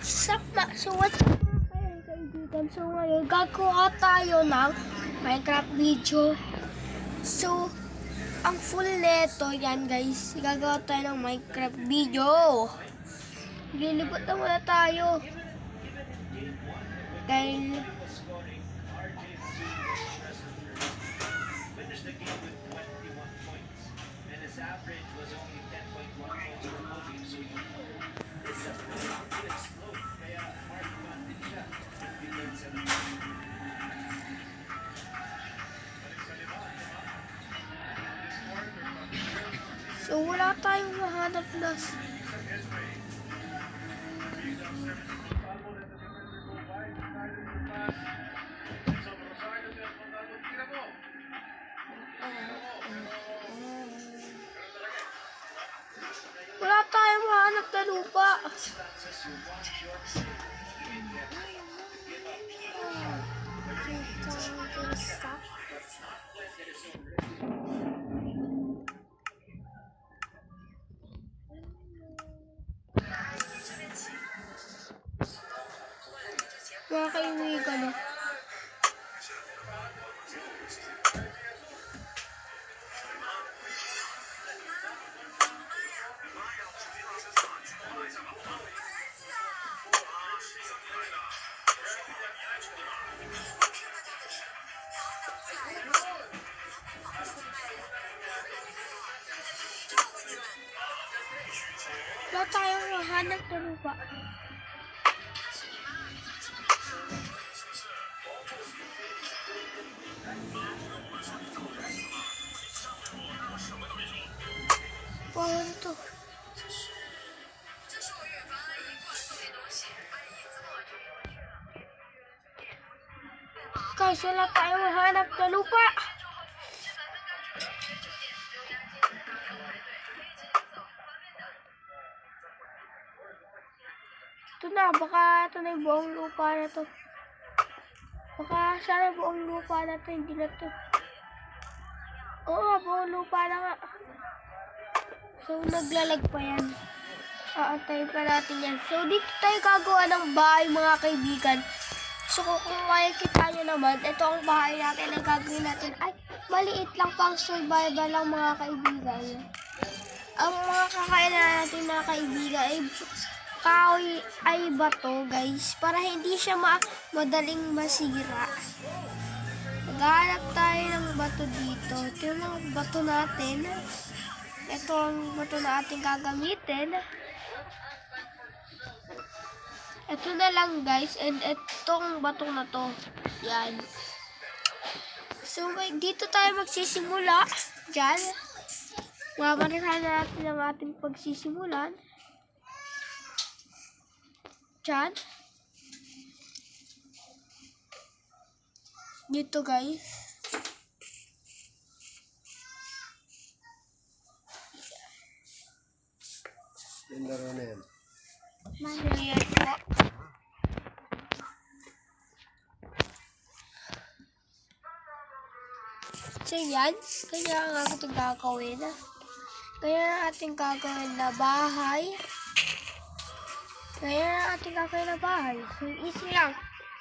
So what's up mga kaibigan? So ngayon gagawa tayo ng Minecraft video. So ang full neto yan guys. Gagawa tayo ng Minecraft video. Lilibot na muna tayo. Dahil so wala tayong mahanap na lupa. Mga kaibigan, wala tayong mahanap na lupa. Wow, ano to? Guys, wala tayong mahanap na lupa. Ito na, baka ito na yung buong lupa na to. Baka sana buong lupa na to, hindi na to. Oo, buong lupa na nga. So, naglalag pa yan. Aantayin pa natin yan. So, dito tayo gagawa ng bahay mga kaibigan. So, kung makikita nyo naman, ito ang bahay natin na gagawin natin. Ay, maliit lang pang survival lang mga kaibigan. Ang mga kakain natin mga kaibigan ay kahoy ay bato guys, para hindi siya madaling masira. Maghanap tayo ng bato dito. Ito yung mga bato natin. Ito ang bato na ating gagamitin. Ito na lang guys, and itong batong na to. Yan. So dito tayo magsisimula. Diyan. Mamarihan na natin ang ating pagsisimulan. Diyan. Dito guys. Yung laro na yan. Ayan po. So yan. Kaya nga ating gagawin. Kaya ating gagawin na bahay. Kaya ating gagawin na bahay. So easy lang.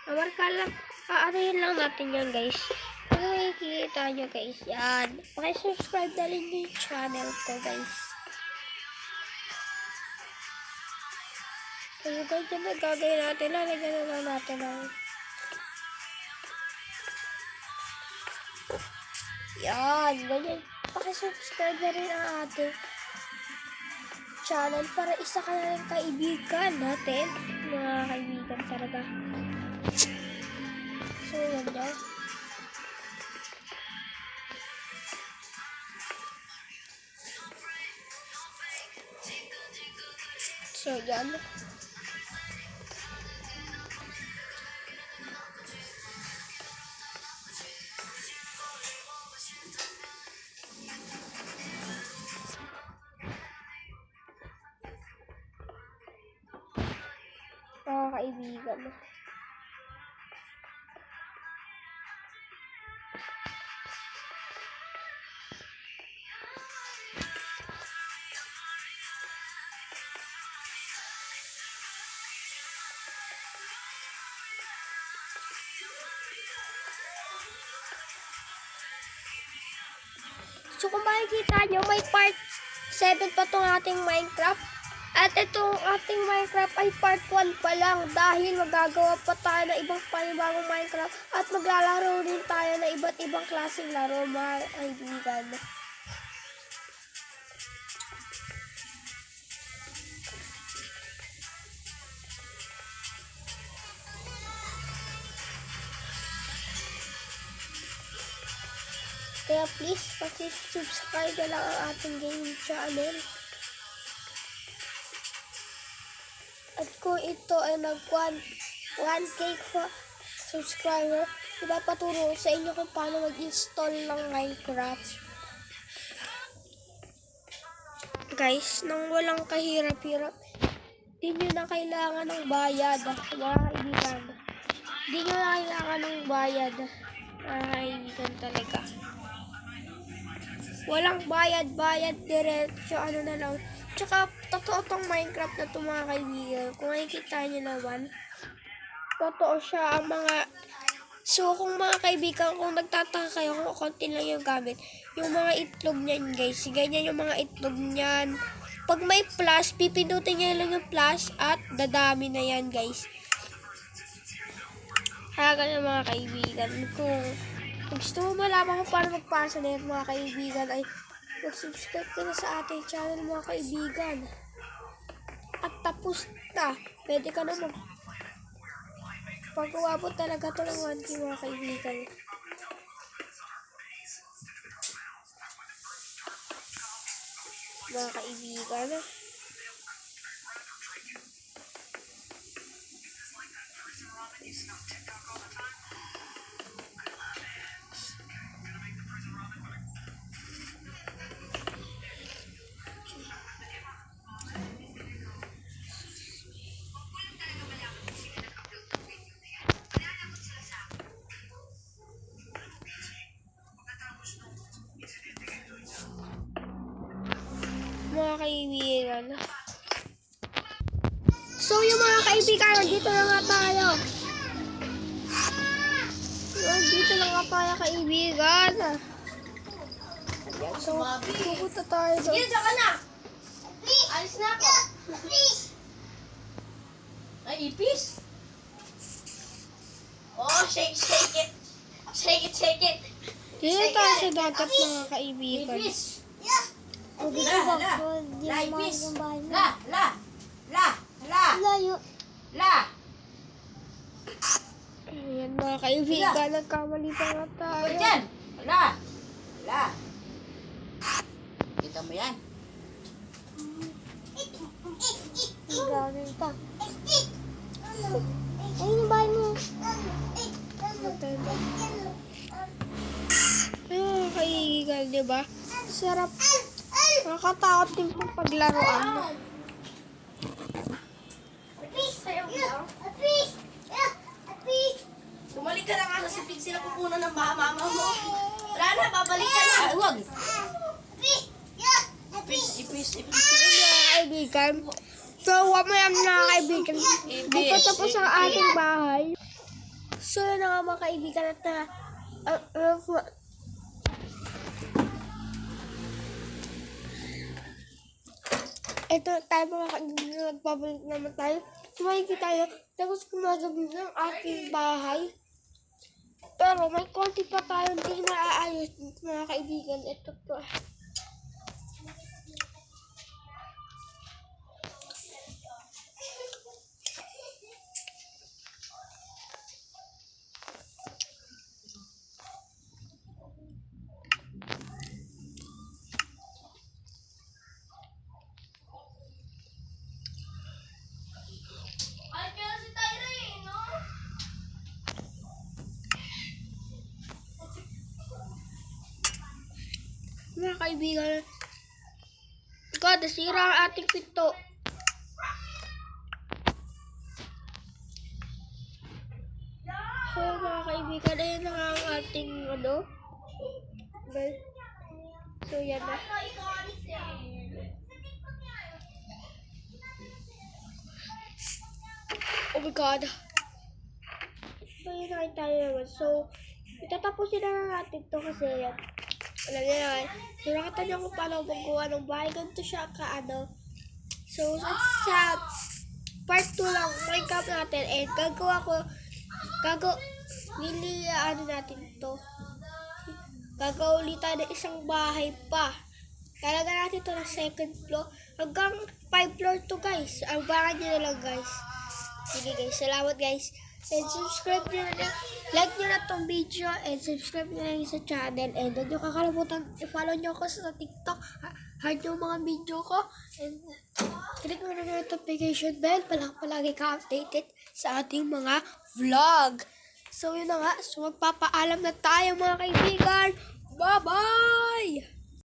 Namarka lang. Aarayin lang natin yan guys. Kung makikita nyo guys yan. Pakisubscribe na rin yung channel ko guys. So guys, yan na gagawin natin. Lalagyan na lang natin ang yan. Ganyan. Pakisubscribe na rin ang ating channel para isa ka na rin kaibigan natin. Mga kaibigan talaga. So, yan na. So, yan. Mga kaibigan. So kung makikita nyo, may part 7 pa itong ating Minecraft. At itong ating Minecraft ay part 1 pa lang dahil magagawa pa tayo ng ibang panibagong Minecraft at maglalaro rin tayo ng iba't ibang klaseng laro, mga kaibigan. Kaya please, subscribe na lang ang ating gaming channel. At kung ito ay nag 1K subscriber, ipapaturo sa inyo kung paano mag-install ng Minecraft. Guys, nang walang kahirap-hirap, di nyo na kailangan ng bayad, mga kaibigan. Di nyo na kailangan ng bayad, mga kaibigan talaga. Walang bayad, diretso, ano na lang. Tsaka, totoo tong Minecraft na ito, mga kaibigan. Kung makikita nyo naman, totoo siya ang mga... So, kung mga kaibigan, kung nagtataka kayo kung konti lang yung gamit, yung mga itlog niyan, guys, ganyan yung mga itlog niyan. Pag may plus, pipindutin nyo lang yung plus at dadami na yan, guys. Kaya ganyan, mga kaibigan. Kung gusto mo malaman kung paano magpasa na yan, mga kaibigan, ay mag-subscribe ka na sa ating channel, mga kaibigan. At tapos na. Pwede ka na pagawa po talaga ito ng 1K, mga kaibigan. Mga kaibigan. Mga kaibigan. So, yung mga kaibigan, dito na nga tayo. Dito na nga tayo, kaibigan. So, pupunta tayo doon. Sige, dyan ka na! Alis na ako! Ay, ipis? Oh, shake it! Shake it! Dito tayo sa dagat, mga kaibigan. Ipis! O, dito La, ba? la. Di La, naman ipis! yung bahay mo. La! Layo. Ayan, mga kaibigan, nagkamali pa nga tayo. Ikaw dyan! La! Kita mo yan? Ang gawin pa. Ayun yung bahay mo. Ayun, mga kaibigan, diba? Sarap. Nakakatakot din pong paglaruan. Sumalik ka na nga sa sipig sila kukunan ng mama mo. Wala na, babalik ka na. Ay, huwag. Ipis. Ayun, mga kaibigan. So, huwag mo yan, mga kaibigan. Di pa tapos ang ating bahay. So, yun na nga, mga kaibigan, at na... ito tayo, mga kaibigan, nagbabalik naman tayo. Sumakikita tayo, tapos gumagabi ng ating bahay. Pero may konti pa tayo hindi naaayos, mga kaibigan. Ito po. Ay, kaya si Tyra no? Mga kaibigan, God, nasira ang ating pinto. So, mga kaibigan, ayun na nga ang ating, guys. So, yan na. Oh my God. So, yun nakita nyo naman. So, itatapusin na natin to kasi, alam niyo naman, so, nakita niyo kung paano magawa ng bahay. Ganito siya So, sa part 2 lang, recap natin. And natin to. Gagawa ulit tayo ng isang bahay pa. Talaga natin to na second floor. Hanggang 5 floor to, guys. Ang bahay nyo na lang, guys. Sige, guys. Salamat, guys. And subscribe nyo na. Like nyo na tong video. And subscribe nyo na sa channel. And huwag nyo kakalimutan i-follow nyo ako sa TikTok. Heart yung mga video ko. And click mo na yung notification bell. Palagi ka updated sa ating mga vlog. So, yun na nga. So, magpapaalam na tayo, mga kaibigan. Bye-bye!